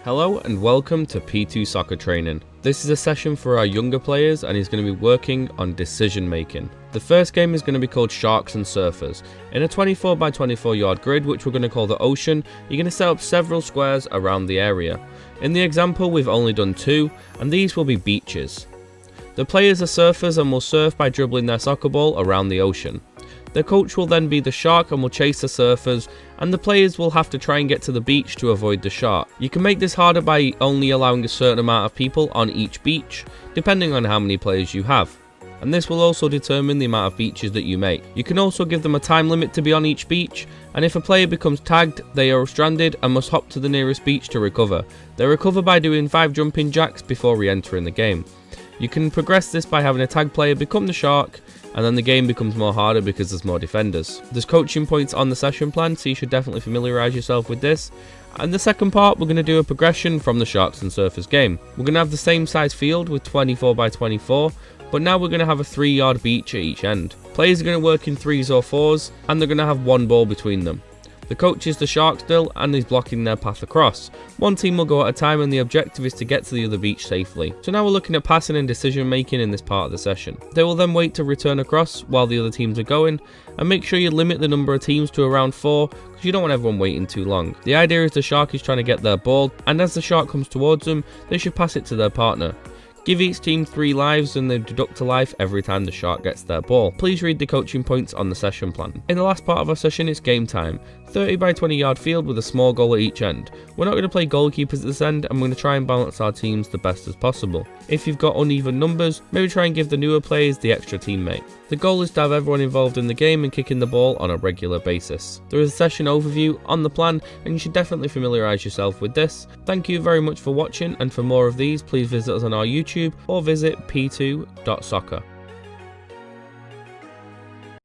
Hello and welcome to P2 Soccer Training. This is a session for our younger players and he's going to be working on decision making. The first game is going to be called Sharks and Surfers. In a 24 by 24 yard grid, which we're going to call the ocean, you're going to set up several squares around the area. In the example we've only done 2 and these will be beaches. The players are surfers and will surf by dribbling their soccer ball around the ocean. The coach will then be the shark and will chase the surfers, and the players will have to try and get to the beach to avoid the shark. You can make this harder by only allowing a certain amount of people on each beach, depending on how many players you have. And this will also determine the amount of beaches that you make. You can also give them a time limit to be on each beach, and if a player becomes tagged, they are stranded and must hop to the nearest beach to recover. They recover by doing 5 jumping jacks before re-entering the game. You can progress this by having a tag player become the shark, and then the game becomes more harder because there's more defenders. There's coaching points on the session plan, so you should definitely familiarise yourself with this. And the second part, we're going to do a progression from the Sharks and Surfers game. We're going to have the same size field with 24 by 24, but now we're going to have a 3-yard beach at each end. Players are going to work in 3s or 4s, and they're going to have one ball between them. The coach is the shark still and is blocking their path across. One team will go at a time and the objective is to get to the other beach safely. So now we're looking at passing and decision making in this part of the session. They will then wait to return across while the other teams are going, and make sure you limit the number of teams to around 4 because you don't want everyone waiting too long. The idea is the shark is trying to get their ball, and as the shark comes towards them, they should pass it to their partner. Give each team 3 lives and they deduct a life every time the shark gets their ball. Please read the coaching points on the session plan. In the last part of our session, it's game time. 30 by 20 yard field with a small goal at each end. We're not going to play goalkeepers at this end, and we're going to try and balance our teams the best as possible. If you've got uneven numbers, maybe try and give the newer players the extra teammate. The goal is to have everyone involved in the game and kicking the ball on a regular basis. There is a session overview on the plan and you should definitely familiarise yourself with this. Thank you very much for watching, and for more of these please visit us on our YouTube or visit p2.soccer.